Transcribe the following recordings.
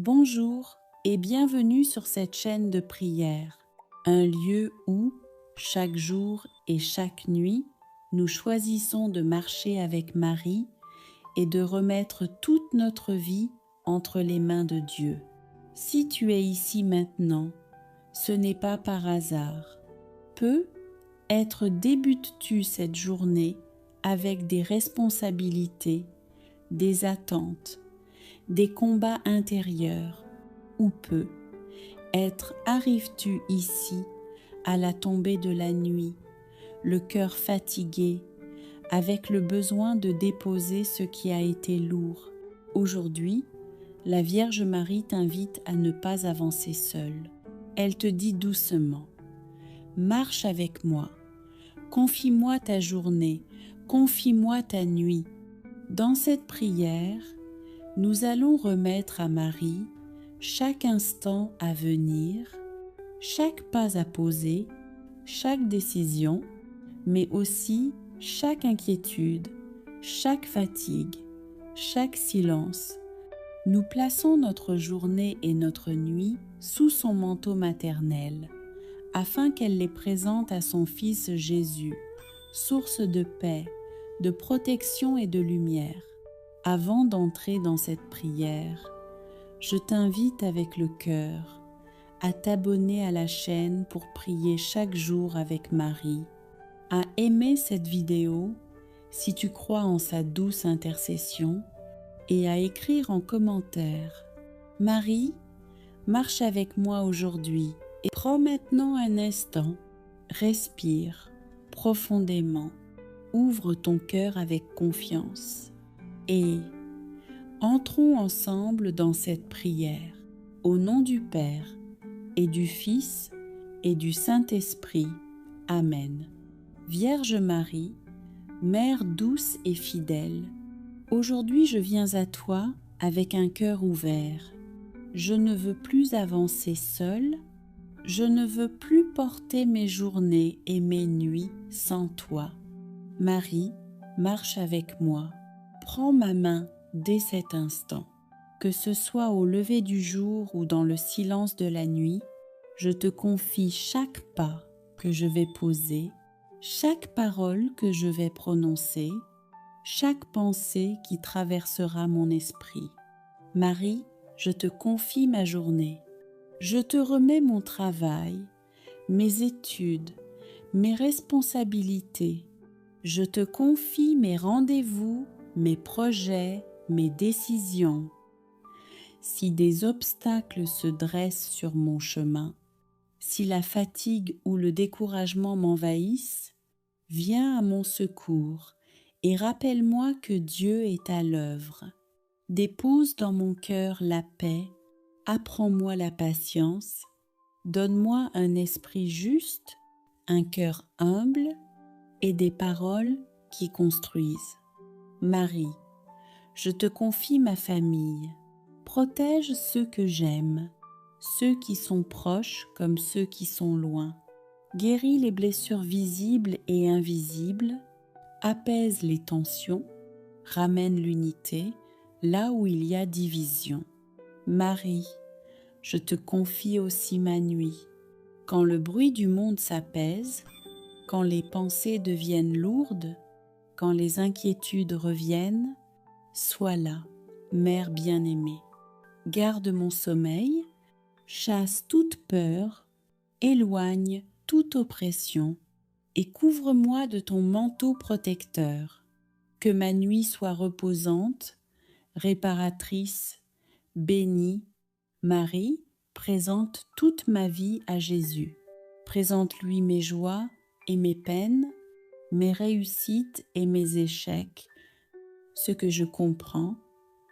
Bonjour et bienvenue sur cette chaîne de prière, un lieu où, chaque jour et chaque nuit, nous choisissons de marcher avec Marie et de remettre toute notre vie entre les mains de Dieu. Si tu es ici maintenant, ce n'est pas par hasard. Peut-être débutes-tu cette journée avec des responsabilités, des attentes, des combats intérieurs, ou peut-être arrives-tu ici à la tombée de la nuit, le cœur fatigué, avec le besoin de déposer ce qui a été lourd. Aujourd'hui, la Vierge Marie t'invite à ne pas avancer seule. Elle te dit doucement: marche avec moi, confie-moi ta journée, confie-moi ta nuit. Dans cette prière, nous allons remettre à Marie chaque instant à venir, chaque pas à poser, chaque décision, mais aussi chaque inquiétude, chaque fatigue, chaque silence. Nous plaçons notre journée et notre nuit sous son manteau maternel, afin qu'elle les présente à son Fils Jésus, source de paix, de protection et de lumière. Avant d'entrer dans cette prière, je t'invite avec le cœur à t'abonner à la chaîne pour prier chaque jour avec Marie, à aimer cette vidéo si tu crois en sa douce intercession et à écrire en commentaire: Marie, marche avec moi aujourd'hui et prends maintenant un instant, respire profondément, ouvre ton cœur avec confiance et entrons ensemble dans cette prière, au nom du Père et du Fils et du Saint-Esprit. Amen. Vierge Marie, Mère douce et fidèle, aujourd'hui je viens à toi avec un cœur ouvert. Je ne veux plus avancer seule, je ne veux plus porter mes journées et mes nuits sans toi. Marie, marche avec moi, prends ma main dès cet instant. Que ce soit au lever du jour ou dans le silence de la nuit, je te confie chaque pas que je vais poser, chaque parole que je vais prononcer, chaque pensée qui traversera mon esprit. Marie, je te confie ma journée. Je te remets mon travail, mes études, mes responsabilités. Je te confie mes rendez-vous, mes projets, mes décisions. Si des obstacles se dressent sur mon chemin, si la fatigue ou le découragement m'envahissent, viens à mon secours et rappelle-moi que Dieu est à l'œuvre. Dépose dans mon cœur la paix, apprends-moi la patience, donne-moi un esprit juste, un cœur humble et des paroles qui construisent. Marie, je te confie ma famille. Protège ceux que j'aime, ceux qui sont proches comme ceux qui sont loin. Guéris les blessures visibles et invisibles, apaise les tensions, ramène l'unité là où il y a division. Marie, je te confie aussi ma nuit. Quand le bruit du monde s'apaise, quand les pensées deviennent lourdes, quand les inquiétudes reviennent, sois là, Mère bien-aimée. Garde mon sommeil, chasse toute peur, éloigne toute oppression et couvre-moi de ton manteau protecteur. Que ma nuit soit reposante, réparatrice, bénie. Marie, présente toute ma vie à Jésus. Présente-lui mes joies et mes peines, mes réussites et mes échecs, ce que je comprends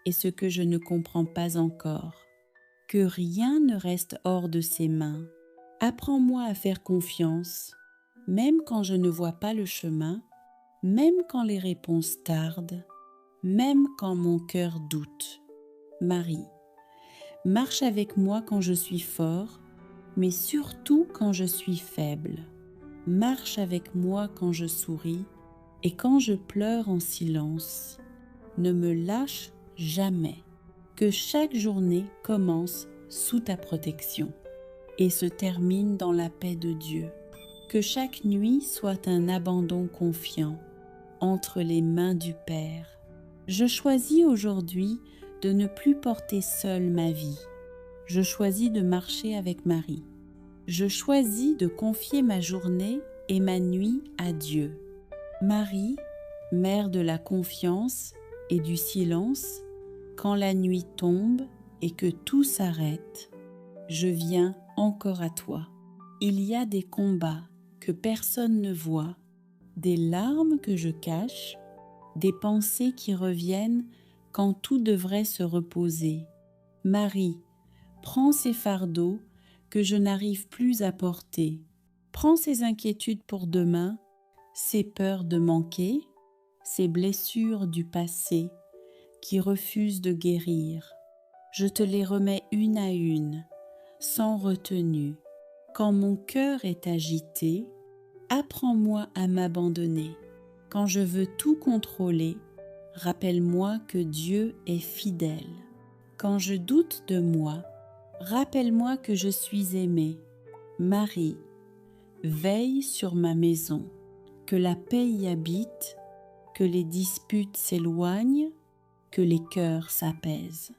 et ce que je ne comprends pas encore. Que rien ne reste hors de ses mains. Apprends-moi à faire confiance, même quand je ne vois pas le chemin, même quand les réponses tardent, même quand mon cœur doute. Marie, marche avec moi quand je suis fort, mais surtout quand je suis faible. Marche avec moi quand je souris et quand je pleure en silence. Ne me lâche jamais. Que chaque journée commence sous ta protection et se termine dans la paix de Dieu. Que chaque nuit soit un abandon confiant entre les mains du Père. Je choisis aujourd'hui de ne plus porter seule ma vie. Je choisis de marcher avec Marie. Je choisis de confier ma journée et ma nuit à Dieu. Marie, mère de la confiance et du silence, quand la nuit tombe et que tout s'arrête, je viens encore à toi. Il y a des combats que personne ne voit, des larmes que je cache, des pensées qui reviennent quand tout devrait se reposer. Marie, prends ces fardeaux que je n'arrive plus à porter. Prends ces inquiétudes pour demain, ces peurs de manquer, ces blessures du passé qui refusent de guérir. Je te les remets une à une, sans retenue. Quand mon cœur est agité, apprends-moi à m'abandonner. Quand je veux tout contrôler, rappelle-moi que Dieu est fidèle. Quand je doute de moi, rappelle-moi que je suis aimée. Marie, veille sur ma maison, que la paix y habite, que les disputes s'éloignent, que les cœurs s'apaisent,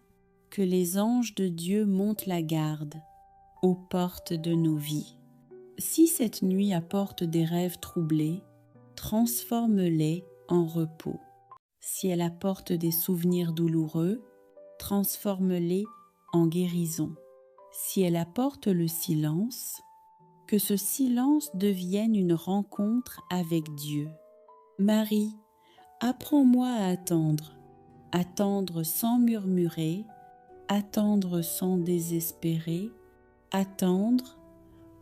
que les anges de Dieu montent la garde aux portes de nos vies. Si cette nuit apporte des rêves troublés, transforme-les en repos. Si elle apporte des souvenirs douloureux, transforme-les en guérison. Si elle apporte le silence, que ce silence devienne une rencontre avec Dieu. Marie, apprends-moi à attendre sans murmurer, attendre sans désespérer, attendre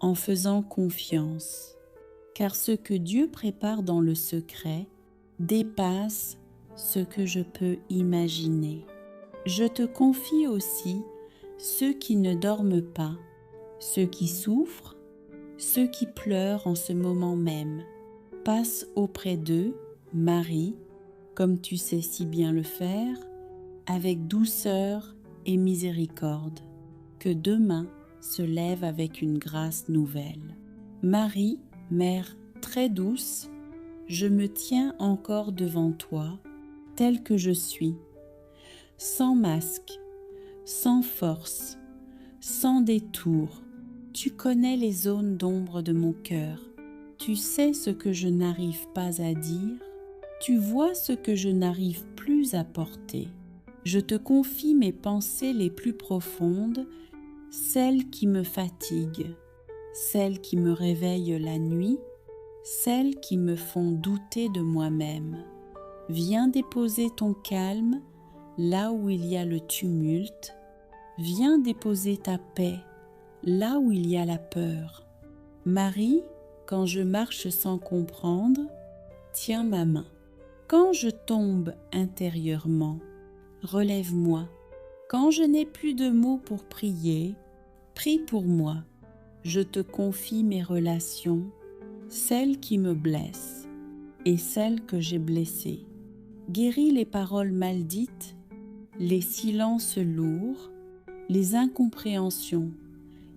en faisant confiance. Car ce que Dieu prépare dans le secret dépasse ce que je peux imaginer. Je te confie aussi ceux qui ne dorment pas, ceux qui souffrent, ceux qui pleurent en ce moment même. Passe auprès d'eux, Marie, comme tu sais si bien le faire, avec douceur et miséricorde, que demain se lève avec une grâce nouvelle. Marie, Mère très douce, je me tiens encore devant toi, telle que je suis, sans masque, sans force, sans détour. Tu connais les zones d'ombre de mon cœur. Tu sais ce que je n'arrive pas à dire. Tu vois ce que je n'arrive plus à porter. Je te confie mes pensées les plus profondes, celles qui me fatiguent, celles qui me réveillent la nuit, celles qui me font douter de moi-même. Viens déposer ton calme là où il y a le tumulte. Viens déposer ta paix là où il y a la peur. Marie, quand je marche sans comprendre, tiens ma main. Quand je tombe intérieurement, relève-moi. Quand je n'ai plus de mots pour prier, prie pour moi. Je te confie mes relations, celles qui me blessent et celles que j'ai blessées. Guéris les paroles maldites, les silences lourds, les incompréhensions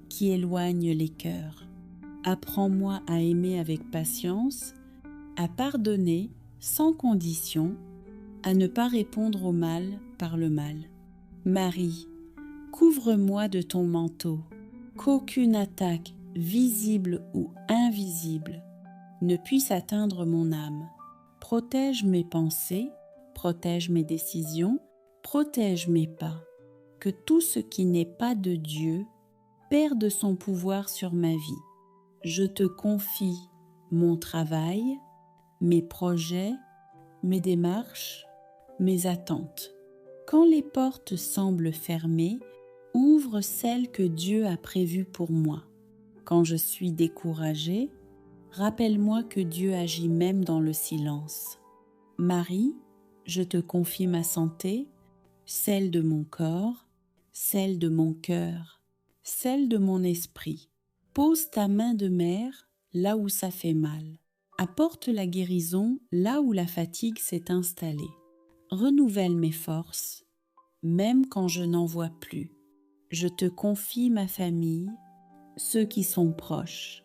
qui éloignent les cœurs. Apprends-moi à aimer avec patience, à pardonner sans condition, à ne pas répondre au mal par le mal. Marie, couvre-moi de ton manteau, qu'aucune attaque, visible ou invisible, ne puisse atteindre mon âme. Protège mes pensées, protège mes décisions, protège mes pas. Que tout ce qui n'est pas de Dieu perde son pouvoir sur ma vie. Je te confie mon travail, mes projets, mes démarches, mes attentes. Quand les portes semblent fermées, ouvre celles que Dieu a prévues pour moi. Quand je suis découragée, rappelle-moi que Dieu agit même dans le silence. Marie, je te confie ma santé, celle de mon corps, celle de mon cœur, celle de mon esprit. Pose ta main de mère là où ça fait mal. Apporte la guérison là où la fatigue s'est installée. Renouvelle mes forces, même quand je n'en vois plus. Je te confie ma famille, ceux qui sont proches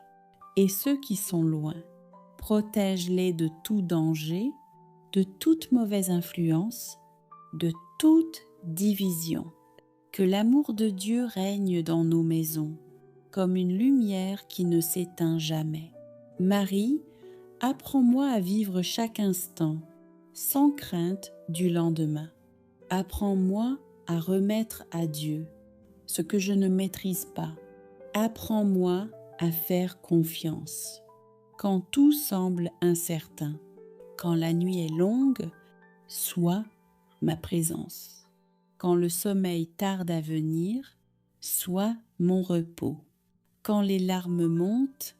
et ceux qui sont loin. Protège-les de tout danger, de toute mauvaise influence, de toute division. Que l'amour de Dieu règne dans nos maisons, comme une lumière qui ne s'éteint jamais. Marie, apprends-moi à vivre chaque instant, sans crainte du lendemain. Apprends-moi à remettre à Dieu ce que je ne maîtrise pas. Apprends-moi à faire confiance. Quand tout semble incertain, quand la nuit est longue, sois ma présence. Quand le sommeil tarde à venir, sois mon repos. Quand les larmes montent,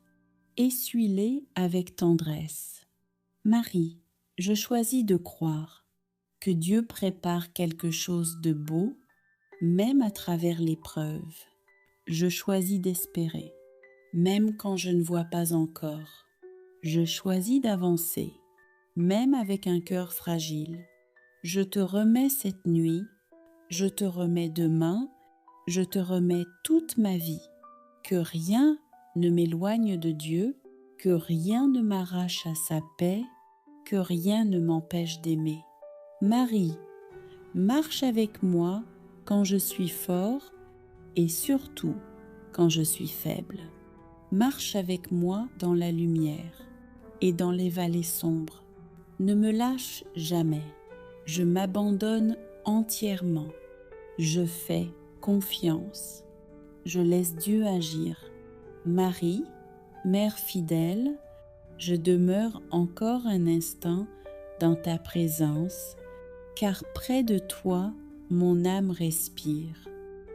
essuie-les avec tendresse. Marie, je choisis de croire que Dieu prépare quelque chose de beau, même à travers l'épreuve. Je choisis d'espérer, même quand je ne vois pas encore. Je choisis d'avancer, même avec un cœur fragile. Je te remets cette nuit, je te remets demain, je te remets toute ma vie. Que rien ne m'éloigne de Dieu, que rien ne m'arrache à sa paix, que rien ne m'empêche d'aimer. Marie, marche avec moi quand je suis fort et surtout quand je suis faible. Marche avec moi dans la lumière et dans les vallées sombres. Ne me lâche jamais. Je m'abandonne entièrement. Je fais confiance. Je laisse Dieu agir. Marie, Mère fidèle, je demeure encore un instant dans ta présence, car près de toi, mon âme respire.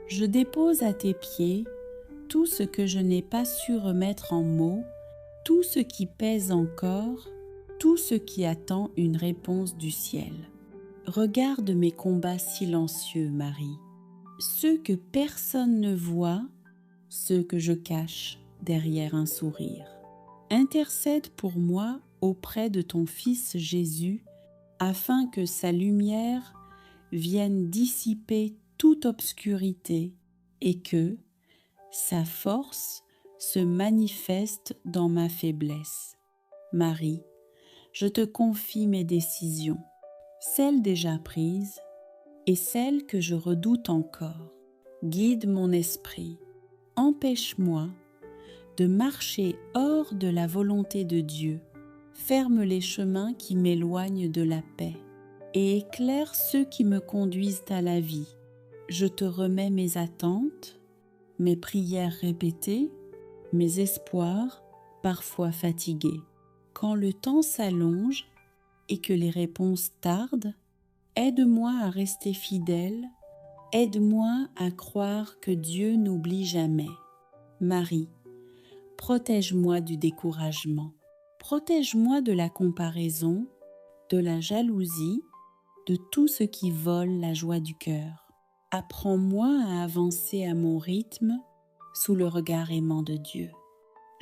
Je dépose à tes pieds tout ce que je n'ai pas su remettre en mots, tout ce qui pèse encore, tout ce qui attend une réponse du ciel. Regarde mes combats silencieux, Marie, ceux que personne ne voit, ceux que je cache derrière un sourire. Intercède pour moi auprès de ton Fils Jésus, afin que sa lumière vienne dissiper toute obscurité et que sa force se manifeste dans ma faiblesse. Marie, je te confie mes décisions, celles déjà prises et celles que je redoute encore. Guide mon esprit, empêche-moi de marcher hors de la volonté de Dieu. Ferme les chemins qui m'éloignent de la paix et éclaire ceux qui me conduisent à la vie. Je te remets mes attentes, mes prières répétées, mes espoirs, parfois fatigués. Quand le temps s'allonge et que les réponses tardent, aide-moi à rester fidèle, aide-moi à croire que Dieu n'oublie jamais. Marie, protège-moi du découragement, protège-moi de la comparaison, de la jalousie, de tout ce qui vole la joie du cœur. Apprends-moi à avancer à mon rythme sous le regard aimant de Dieu.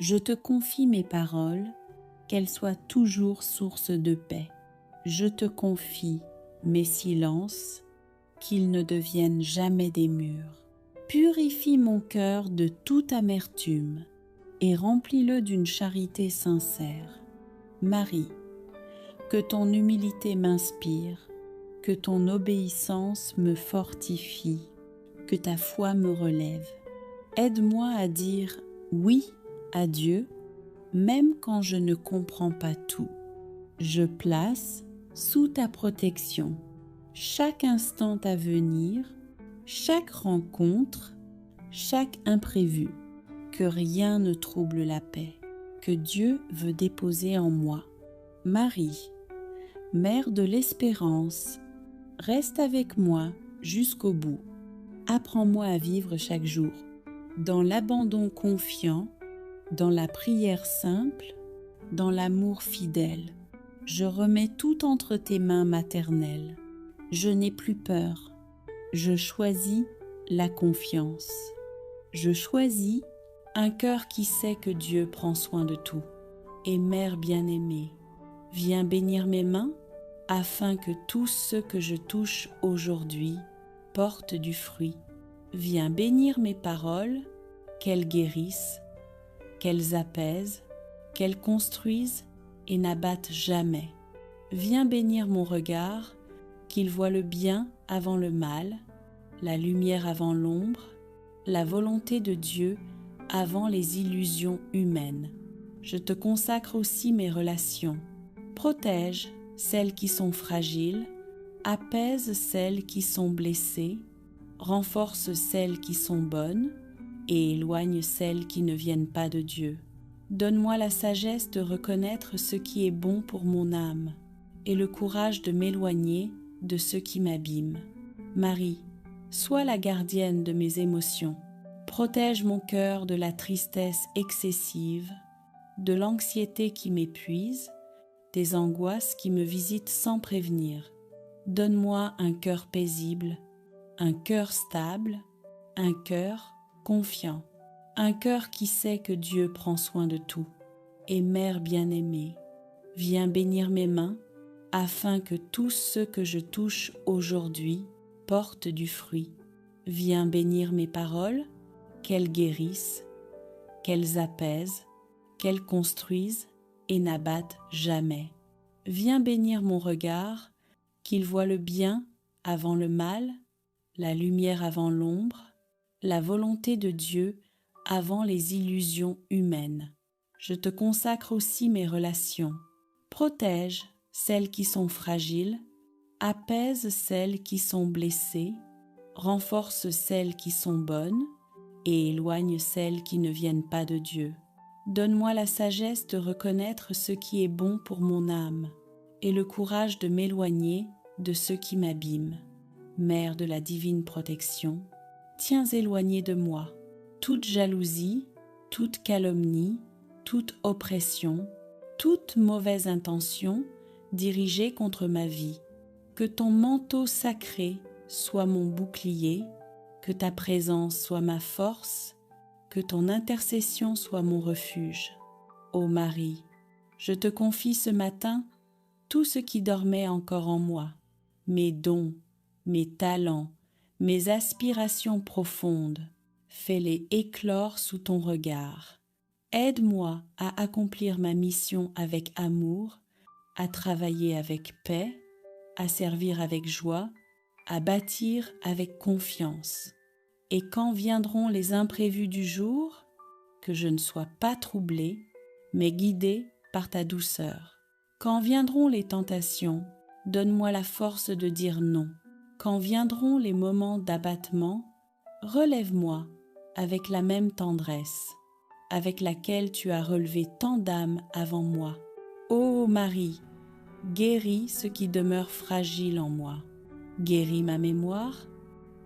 Je te confie mes paroles, qu'elles soient toujours source de paix. Je te confie mes silences, qu'ils ne deviennent jamais des murs. Purifie mon cœur de toute amertume et remplis-le d'une charité sincère. Marie, que ton humilité m'inspire, que ton obéissance me fortifie, que ta foi me relève. Aide-moi à dire oui à Dieu, même quand je ne comprends pas tout. Je place sous ta protection chaque instant à venir, chaque rencontre, chaque imprévu. Que rien ne trouble la paix que Dieu veut déposer en moi. Marie, Mère de l'espérance, reste avec moi jusqu'au bout. Apprends-moi à vivre chaque jour dans l'abandon confiant, dans la prière simple, dans l'amour fidèle. Je remets tout entre tes mains maternelles. Je n'ai plus peur. Je choisis la confiance. Je choisis un cœur qui sait que Dieu prend soin de tout. Et Mère bien-aimée, viens bénir mes mains afin que tout ce que je touche aujourd'hui portent du fruit. Viens bénir mes paroles, qu'elles guérissent, qu'elles apaisent, qu'elles construisent et n'abattent jamais. Viens bénir mon regard, qu'il voie le bien avant le mal, la lumière avant l'ombre, la volonté de Dieu avant les illusions humaines. Je te consacre aussi mes relations. Protège celles qui sont fragiles, apaise celles qui sont blessées, renforce celles qui sont bonnes et éloigne celles qui ne viennent pas de Dieu. Donne-moi la sagesse de reconnaître ce qui est bon pour mon âme et le courage de m'éloigner de ce qui m'abîme. Marie, sois la gardienne de mes émotions. Protège mon cœur de la tristesse excessive, de l'anxiété qui m'épuise, des angoisses qui me visitent sans prévenir. Donne-moi un cœur paisible, un cœur stable, un cœur confiant, un cœur qui sait que Dieu prend soin de tout. Et Mère bien-aimée, viens bénir mes mains, afin que tout ce que je touche aujourd'hui porte du fruit. Viens bénir mes paroles, qu'elles guérissent, qu'elles apaisent, qu'elles construisent et n'abattent jamais. Viens bénir mon regard, qu'il voie le bien avant le mal, la lumière avant l'ombre, la volonté de Dieu avant les illusions humaines. Je te consacre aussi mes relations. Protège celles qui sont fragiles, apaise celles qui sont blessées, renforce celles qui sont bonnes et éloigne celles qui ne viennent pas de Dieu. Donne-moi la sagesse de reconnaître ce qui est bon pour mon âme et le courage de m'éloigner de ce qui m'abîme. Mère de la divine protection, tiens éloigné de moi toute jalousie, toute calomnie, toute oppression, toute mauvaise intention dirigée contre ma vie. Que ton manteau sacré soit mon bouclier, que ta présence soit ma force, que ton intercession soit mon refuge. Ô Marie, je te confie ce matin tout ce qui dormait encore en moi, mes dons, mes talents, mes aspirations profondes. Fais-les éclore sous ton regard. Aide-moi à accomplir ma mission avec amour, à travailler avec paix, à servir avec joie, à bâtir avec confiance. Et quand viendront les imprévus du jour, que je ne sois pas troublée, mais guidée par ta douceur. Quand viendront les tentations, donne-moi la force de dire non. Quand viendront les moments d'abattement, relève-moi avec la même tendresse, avec laquelle tu as relevé tant d'âmes avant moi. Ô Marie, guéris ce qui demeure fragile en moi. Guéris ma mémoire,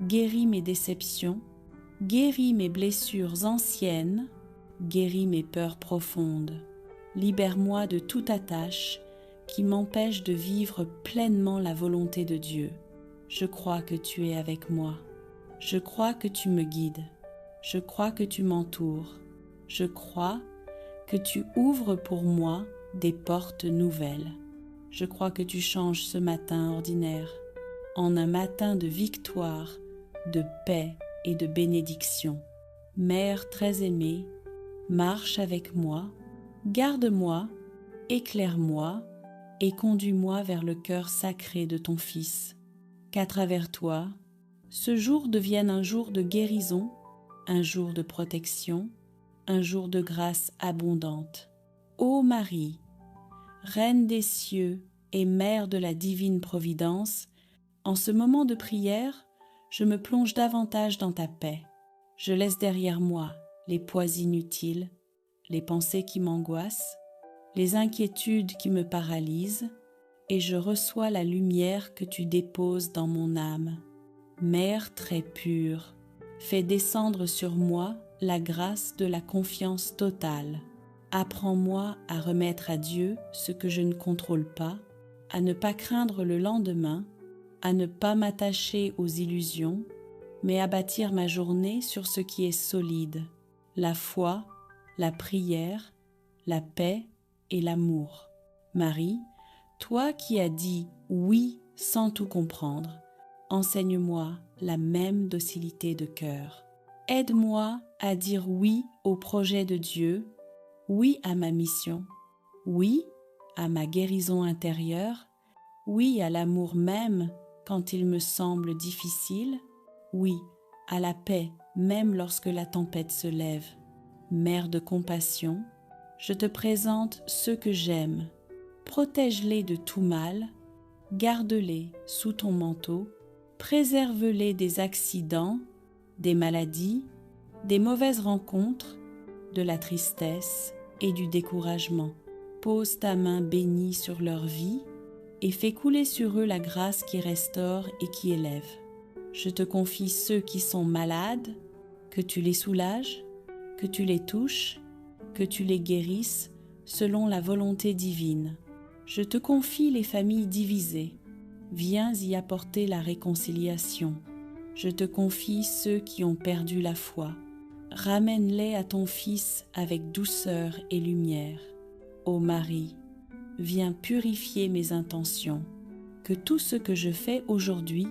guéris mes déceptions, guéris mes blessures anciennes, guéris mes peurs profondes. Libère-moi de toute attache qui m'empêche de vivre pleinement la volonté de Dieu. Je crois que tu es avec moi. Je crois que tu me guides. Je crois que tu m'entoures. Je crois que tu ouvres pour moi des portes nouvelles. Je crois que tu changes ce matin ordinaire en un matin de victoire, de paix et de bénédiction. Mère très aimée, marche avec moi, garde-moi, éclaire-moi et conduis-moi vers le cœur sacré de ton Fils. Qu'à travers toi, ce jour devienne un jour de guérison, un jour de protection, un jour de grâce abondante. Ô Marie, Reine des cieux et Mère de la divine providence, en ce moment de prière, je me plonge davantage dans ta paix. Je laisse derrière moi les poids inutiles, les pensées qui m'angoissent, les inquiétudes qui me paralysent, et je reçois la lumière que tu déposes dans mon âme. Mère très pure, fais descendre sur moi la grâce de la confiance totale. Apprends-moi à remettre à Dieu ce que je ne contrôle pas, à ne pas craindre le lendemain, à ne pas m'attacher aux illusions, mais à bâtir ma journée sur ce qui est solide, la foi, la prière, la paix et l'amour. Marie, toi qui as dit oui sans tout comprendre, enseigne-moi la même docilité de cœur. Aide-moi à dire oui au projet de Dieu, oui à ma mission, oui à ma guérison intérieure, oui à l'amour même quand il me semble difficile, oui à la paix même lorsque la tempête se lève. Mère de compassion, je te présente ceux que j'aime. Protège-les de tout mal, garde-les sous ton manteau, préserve-les des accidents, des maladies, des mauvaises rencontres, de la tristesse et du découragement. Pose ta main bénie sur leur vie et fais couler sur eux la grâce qui restaure et qui élève. Je te confie ceux qui sont malades, que tu les soulages, que tu les touches, que tu les guérisses selon la volonté divine. Je te confie les familles divisées. Viens y apporter la réconciliation. Je te confie ceux qui ont perdu la foi. Ramène-les à ton Fils avec douceur et lumière. Ô Marie, viens purifier mes intentions. Que tout ce que je fais aujourd'hui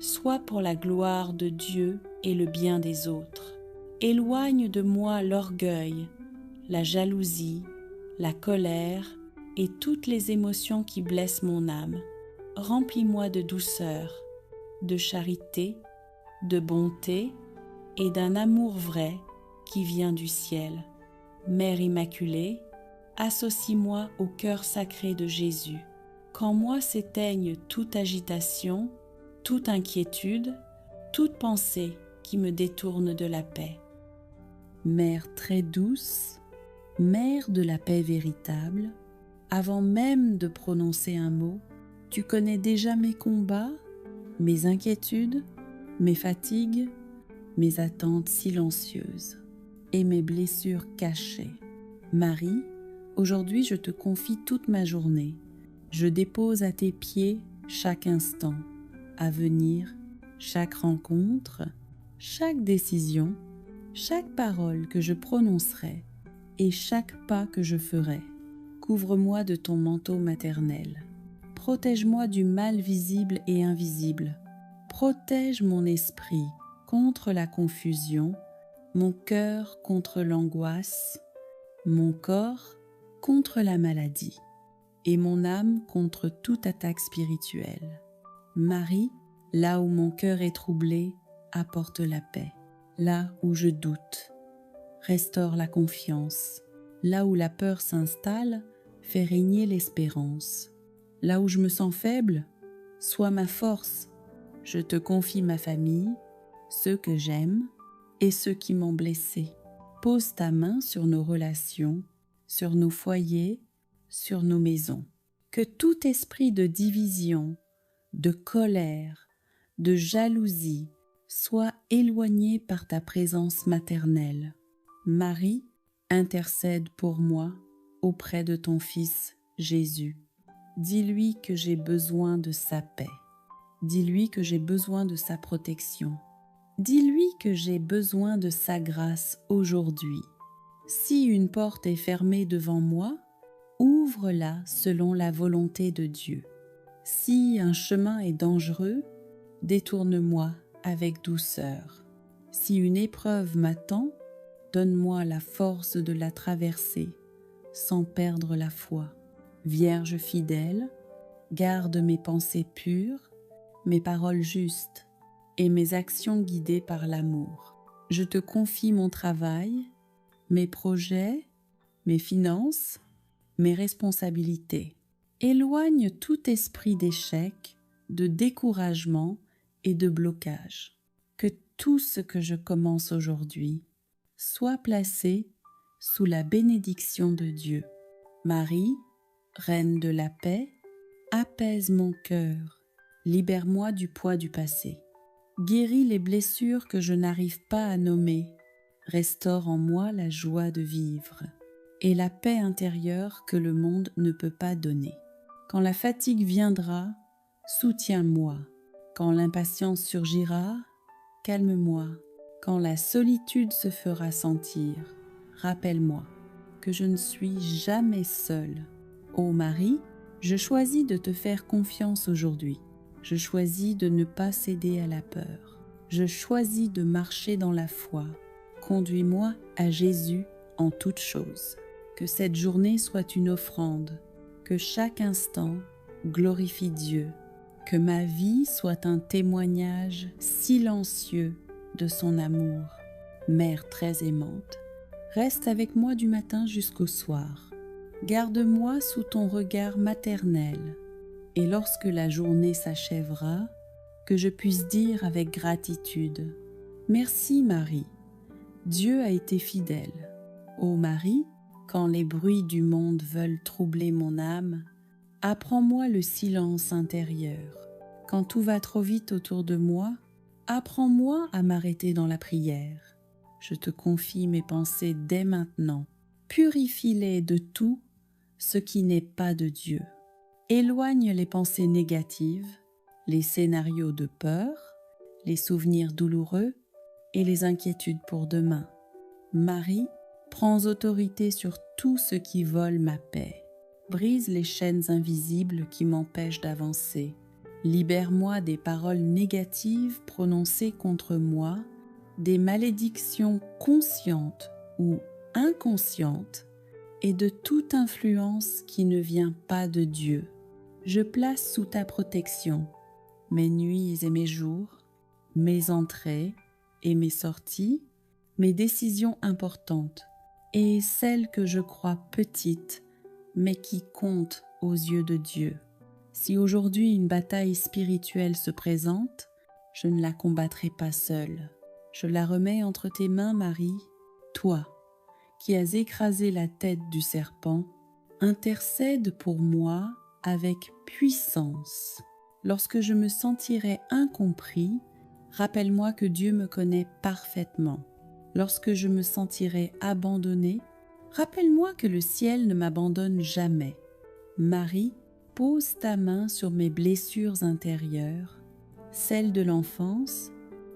soit pour la gloire de Dieu et le bien des autres. Éloigne de moi l'orgueil, la jalousie, la colère et toutes les émotions qui blessent mon âme. Remplis-moi de douceur, de charité, de bonté et d'un amour vrai qui vient du ciel. Mère Immaculée, associe-moi au cœur sacré de Jésus. Qu'en moi s'éteigne toute agitation, toute inquiétude, toute pensée qui me détourne de la paix. Mère très douce, Mère de la paix véritable, avant même de prononcer un mot, tu connais déjà mes combats, mes inquiétudes, mes fatigues, mes attentes silencieuses et mes blessures cachées. Marie, aujourd'hui je te confie toute ma journée. Je dépose à tes pieds chaque instant, à venir, chaque rencontre, chaque décision, chaque parole que je prononcerai et chaque pas que je ferai. Couvre-moi de ton manteau maternel. Protège-moi du mal visible et invisible. Protège mon esprit contre la confusion, mon cœur contre l'angoisse, mon corps contre la maladie et mon âme contre toute attaque spirituelle. Marie, là où mon cœur est troublé, apporte la paix. Là où je doute, restaure la confiance. Là où la peur s'installe, fais régner l'espérance. Là où je me sens faible, sois ma force. Je te confie ma famille, ceux que j'aime et ceux qui m'ont blessé. Pose ta main sur nos relations, sur nos foyers, sur nos maisons. Que tout esprit de division, de colère, de jalousie soit éloigné par ta présence maternelle. Marie, intercède pour moi auprès de ton Fils Jésus. Dis-lui que j'ai besoin de sa paix. Dis-lui que j'ai besoin de sa protection. Dis-lui que j'ai besoin de sa grâce aujourd'hui. Si une porte est fermée devant moi, ouvre-la selon la volonté de Dieu. Si un chemin est dangereux, détourne-moi avec douceur. Si une épreuve m'attend, donne-moi la force de la traverser sans perdre la foi. Vierge fidèle, garde mes pensées pures, mes paroles justes et mes actions guidées par l'amour. Je te confie mon travail, mes projets, mes finances, mes responsabilités. Éloigne tout esprit d'échec, de découragement et de blocage. Que tout ce que je commence aujourd'hui soit placé sous la bénédiction de Dieu. Marie, Reine de la paix, apaise mon cœur, libère-moi du poids du passé. Guéris les blessures que je n'arrive pas à nommer, restaure en moi la joie de vivre et la paix intérieure que le monde ne peut pas donner. Quand la fatigue viendra, soutiens-moi. Quand l'impatience surgira, calme-moi. Quand la solitude se fera sentir, rappelle-moi que je ne suis jamais seule. Ô Marie, je choisis de te faire confiance aujourd'hui. Je choisis de ne pas céder à la peur. Je choisis de marcher dans la foi. Conduis-moi à Jésus en toutes choses. Que cette journée soit une offrande, que chaque instant glorifie Dieu, que ma vie soit un témoignage silencieux de son amour. Mère très aimante, reste avec moi du matin jusqu'au soir. Garde-moi sous ton regard maternel, et lorsque la journée s'achèvera, que je puisse dire avec gratitude: Merci Marie, Dieu a été fidèle. Ô Marie, quand les bruits du monde veulent troubler mon âme, apprends-moi le silence intérieur. Quand tout va trop vite autour de moi, apprends-moi à m'arrêter dans la prière. Je te confie mes pensées dès maintenant. Purifie-les de tout ce qui n'est pas de Dieu. Éloigne les pensées négatives, les scénarios de peur, les souvenirs douloureux et les inquiétudes pour demain. Marie, prends autorité sur tout ce qui vole ma paix. Brise les chaînes invisibles qui m'empêchent d'avancer. Libère-moi des paroles négatives prononcées contre moi, des malédictions conscientes ou inconscientes et de toute influence qui ne vient pas de Dieu. Je place sous ta protection mes nuits et mes jours, mes entrées et mes sorties, mes décisions importantes et celles que je crois petites mais qui comptent aux yeux de Dieu. Si aujourd'hui une bataille spirituelle se présente, je ne la combattrai pas seule. Je la remets entre tes mains, Marie, toi qui as écrasé la tête du serpent, intercède pour moi avec puissance. Lorsque je me sentirai incompris, rappelle-moi que Dieu me connaît parfaitement. Lorsque je me sentirai abandonné, rappelle-moi que le ciel ne m'abandonne jamais. Marie, pose ta main sur mes blessures intérieures, celles de l'enfance,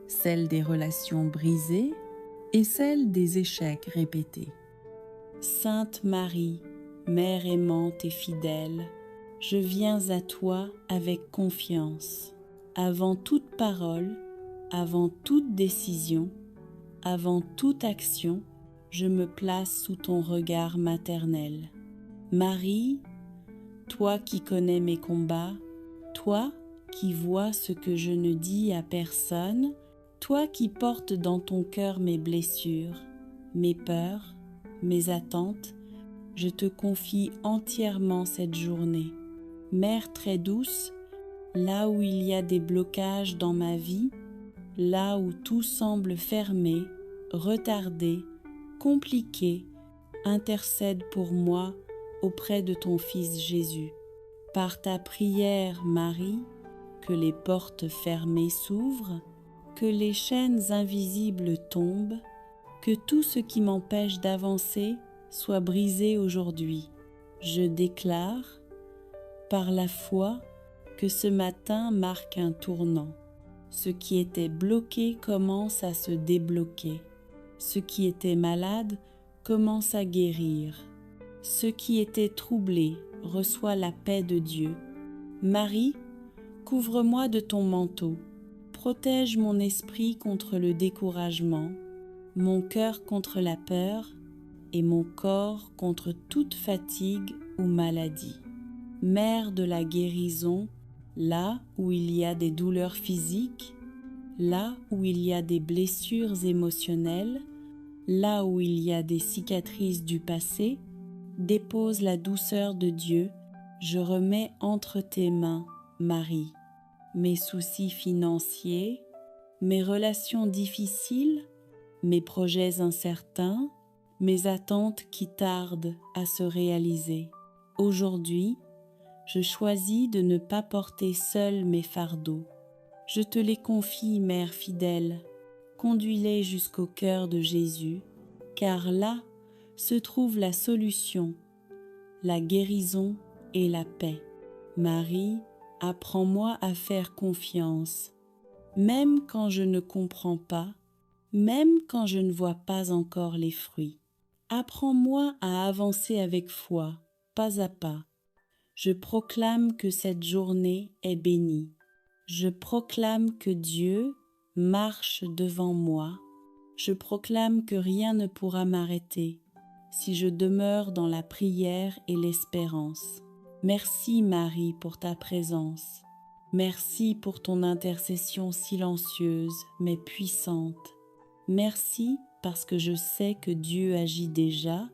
celles des relations brisées et celles des échecs répétés. Sainte Marie, Mère aimante et fidèle, je viens à toi avec confiance. Avant toute parole, avant toute décision, avant toute action, je me place sous ton regard maternel. Marie, toi qui connais mes combats, toi qui vois ce que je ne dis à personne, toi qui portes dans ton cœur mes blessures, mes peurs, mes attentes, je te confie entièrement cette journée. Mère très douce, là où il y a des blocages dans ma vie, là où tout semble fermé, retardé, compliqué, intercède pour moi auprès de ton Fils Jésus. Par ta prière, Marie, que les portes fermées s'ouvrent, que les chaînes invisibles tombent, que tout ce qui m'empêche d'avancer soit brisé aujourd'hui. Je déclare, par la foi, que ce matin marque un tournant. Ce qui était bloqué commence à se débloquer. Ce qui était malade commence à guérir. Ce qui était troublé reçoit la paix de Dieu. Marie, couvre-moi de ton manteau. Protège mon esprit contre le découragement, mon cœur contre la peur et mon corps contre toute fatigue ou maladie. Mère de la guérison, là où il y a des douleurs physiques, là où il y a des blessures émotionnelles, là où il y a des cicatrices du passé, dépose la douceur de Dieu, je remets entre tes mains, Marie, mes soucis financiers, mes relations difficiles, mes projets incertains, mes attentes qui tardent à se réaliser. Aujourd'hui, je choisis de ne pas porter seul mes fardeaux. Je te les confie, Mère fidèle, conduis-les jusqu'au cœur de Jésus, car là se trouve la solution, la guérison et la paix. Marie, apprends-moi à faire confiance, même quand je ne comprends pas, même quand je ne vois pas encore les fruits. Apprends-moi à avancer avec foi, pas à pas. Je proclame que cette journée est bénie. Je proclame que Dieu marche devant moi. Je proclame que rien ne pourra m'arrêter si je demeure dans la prière et l'espérance. Merci Marie pour ta présence. Merci pour ton intercession silencieuse mais puissante. Merci parce que je sais que Dieu agit déjà,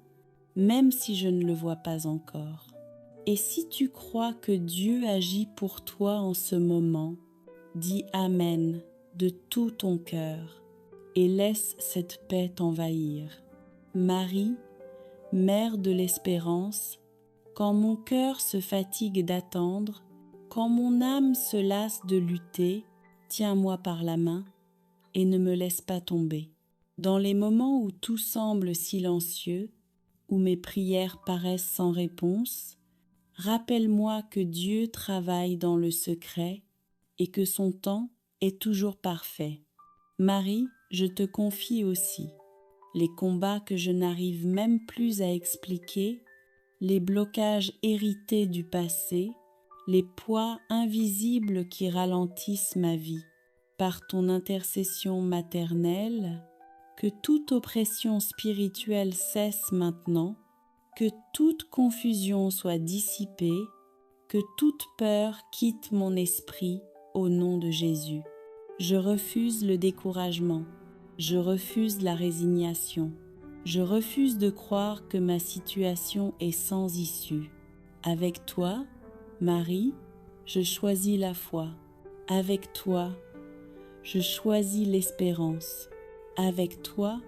même si je ne le vois pas encore. Et si tu crois que Dieu agit pour toi en ce moment, dis Amen de tout ton cœur et laisse cette paix t'envahir. Marie, Mère de l'espérance, quand mon cœur se fatigue d'attendre, quand mon âme se lasse de lutter, tiens-moi par la main et ne me laisse pas tomber. Dans les moments où tout semble silencieux, où mes prières paraissent sans réponse, rappelle-moi que Dieu travaille dans le secret et que son temps est toujours parfait. Marie, je te confie aussi les combats que je n'arrive même plus à expliquer, les blocages hérités du passé, les poids invisibles qui ralentissent ma vie. Par ton intercession maternelle, que toute oppression spirituelle cesse maintenant, que toute confusion soit dissipée, que toute peur quitte mon esprit au nom de Jésus. Je refuse le découragement, je refuse la résignation, je refuse de croire que ma situation est sans issue. Avec toi, Marie, je choisis la foi. Avec toi, je choisis l'espérance. Avec toi,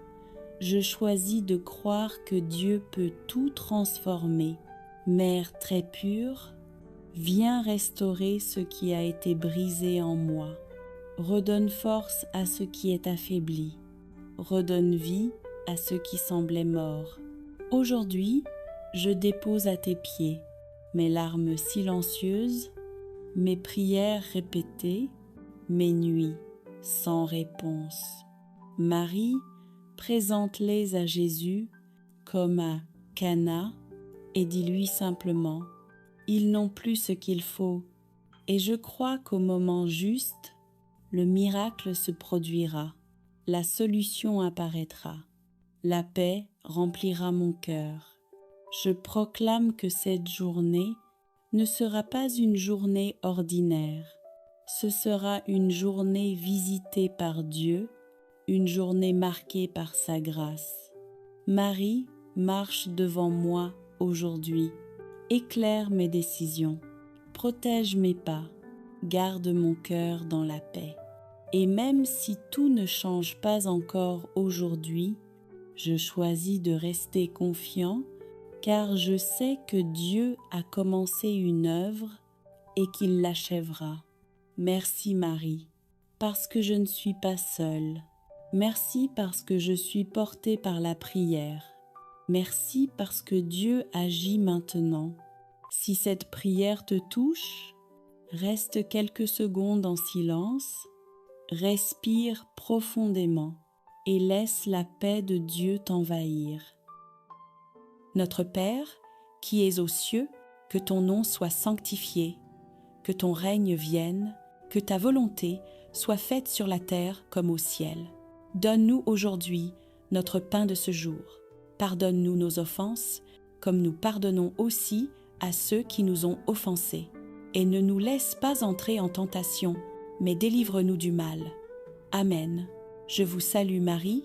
je choisis de croire que Dieu peut tout transformer. Mère très pure, viens restaurer ce qui a été brisé en moi. Redonne force à ce qui est affaibli. Redonne vie à ce qui semblait mort. Aujourd'hui, je dépose à tes pieds mes larmes silencieuses, mes prières répétées, mes nuits sans réponse. Marie, présente-les à Jésus comme à Cana et dis-lui simplement « Ils n'ont plus ce qu'il faut » et je crois qu'au moment juste, le miracle se produira, la solution apparaîtra, la paix remplira mon cœur. Je proclame que cette journée ne sera pas une journée ordinaire, ce sera une journée visitée par Dieu, une journée marquée par sa grâce. Marie marche devant moi aujourd'hui, éclaire mes décisions, protège mes pas, garde mon cœur dans la paix. Et même si tout ne change pas encore aujourd'hui, je choisis de rester confiant car je sais que Dieu a commencé une œuvre et qu'il l'achèvera. Merci Marie, parce que je ne suis pas seule. Merci parce que je suis portée par la prière. Merci parce que Dieu agit maintenant. Si cette prière te touche, reste quelques secondes en silence, respire profondément et laisse la paix de Dieu t'envahir. Notre Père, qui es aux cieux, que ton nom soit sanctifié, que ton règne vienne, que ta volonté soit faite sur la terre comme au ciel. Donne-nous aujourd'hui notre pain de ce jour. Pardonne-nous nos offenses, comme nous pardonnons aussi à ceux qui nous ont offensés. Et ne nous laisse pas entrer en tentation, mais délivre-nous du mal. Amen. Je vous salue Marie,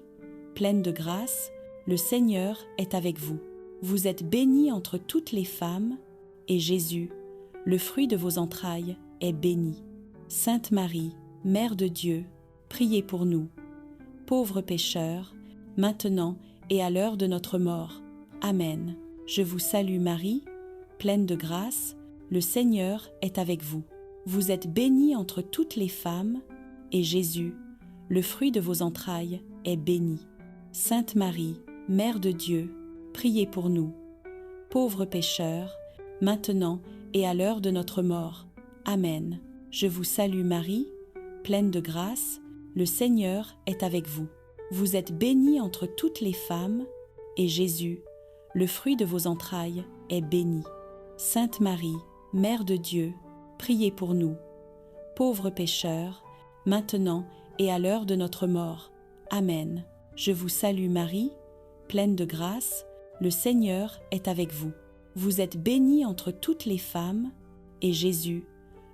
pleine de grâce, le Seigneur est avec vous. Vous êtes bénie entre toutes les femmes, et Jésus, le fruit de vos entrailles, est béni. Sainte Marie, Mère de Dieu, priez pour nous, pauvres pécheurs, maintenant et à l'heure de notre mort. Amen. Je vous salue Marie, pleine de grâce, le Seigneur est avec vous. Vous êtes bénie entre toutes les femmes, et Jésus, le fruit de vos entrailles, est béni. Sainte Marie, Mère de Dieu, priez pour nous, pauvres pécheurs, maintenant et à l'heure de notre mort. Amen. Je vous salue Marie, pleine de grâce, le Seigneur est avec vous. Vous êtes bénie entre toutes les femmes, et Jésus, le fruit de vos entrailles, est béni. Sainte Marie, Mère de Dieu, priez pour nous, pauvres pécheurs, maintenant et à l'heure de notre mort. Amen. Je vous salue Marie, pleine de grâce, le Seigneur est avec vous. Vous êtes bénie entre toutes les femmes, et Jésus,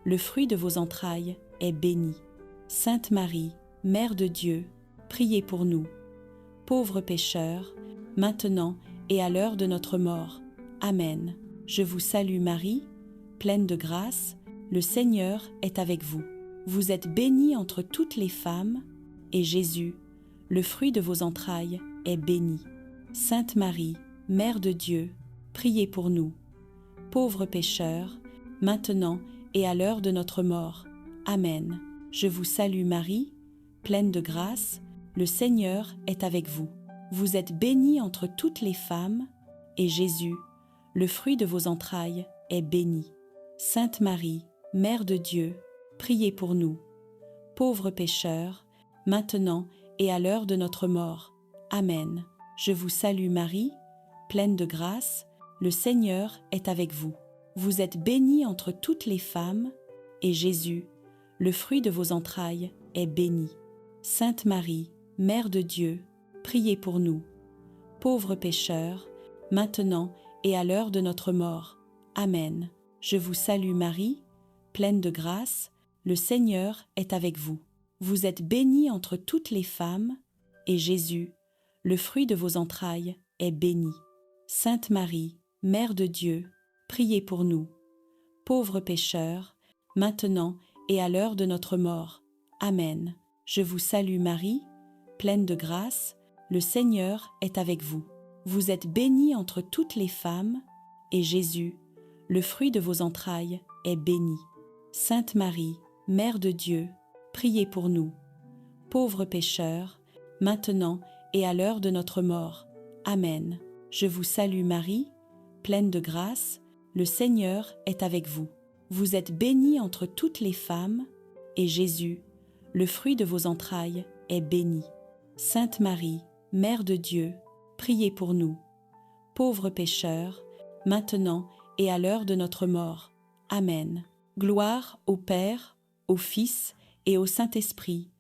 le fruit de vos entrailles, est béni. Sainte Marie, Mère de Dieu, priez pour nous, pauvres pécheurs, maintenant et à l'heure de notre mort. Amen. Je vous salue Marie, pleine de grâce, le Seigneur est avec vous. Vous êtes bénie entre toutes les femmes, et Jésus, le fruit de vos entrailles, est béni. Sainte Marie, Mère de Dieu, priez pour nous, pauvres pécheurs, maintenant et à l'heure de notre mort. Amen. Je vous salue Marie, pleine de grâce, le Seigneur est avec vous. Vous êtes bénie entre toutes les femmes, et Jésus, le fruit de vos entrailles, est béni. Sainte Marie, Mère de Dieu, priez pour nous, pauvres pécheurs, maintenant et à l'heure de notre mort. Amen. Je vous salue Marie, pleine de grâce, le Seigneur est avec vous. Vous êtes bénie entre toutes les femmes, et Jésus, le fruit de vos entrailles, est béni. Sainte Marie, Mère de Dieu, priez pour nous, pauvres pécheurs, maintenant et à l'heure de notre mort. Amen. Je vous salue Marie, pleine de grâce, le Seigneur est avec vous. Vous êtes bénie entre toutes les femmes, et Jésus, le fruit de vos entrailles, est béni. Sainte Marie, Mère de Dieu, priez pour nous, pauvres pécheurs, maintenant et à l'heure de notre mort. Amen. Je vous salue Marie, pleine de grâce, le Seigneur est avec vous. Vous êtes bénie entre toutes les femmes, et Jésus, le fruit de vos entrailles, est béni. Sainte Marie, Mère de Dieu, priez pour nous, pauvres pécheurs, maintenant et à l'heure de notre mort. Amen. Je vous salue Marie, pleine de grâce, le Seigneur est avec vous. Vous êtes bénie entre toutes les femmes, et Jésus, le fruit de vos entrailles, est béni. Sainte Marie, Mère de Dieu, priez pour nous, pauvres pécheurs, maintenant et à l'heure de notre mort. Amen. Gloire au Père, au Fils et au Saint-Esprit,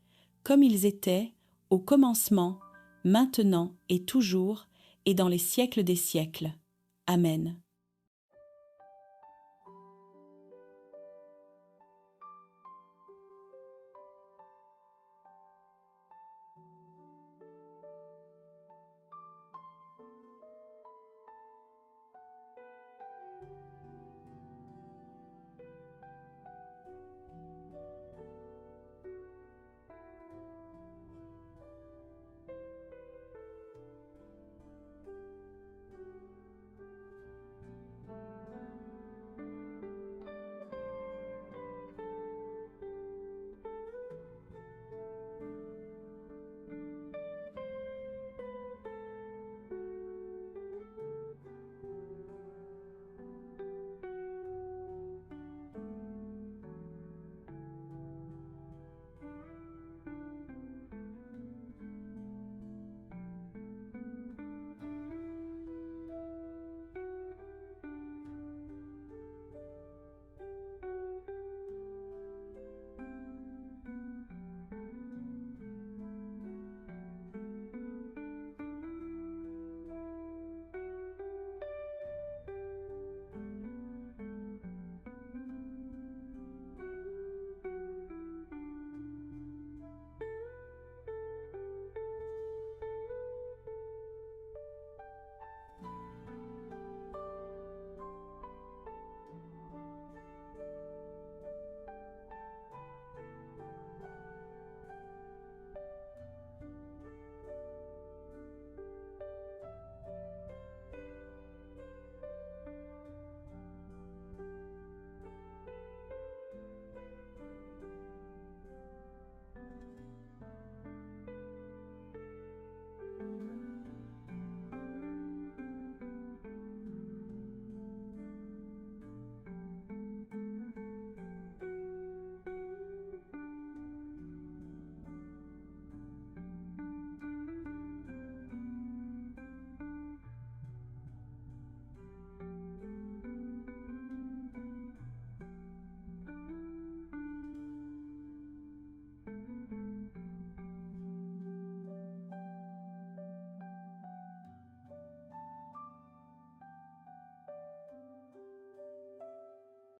comme ils étaient au commencement, maintenant et toujours, et dans les siècles des siècles. Amen.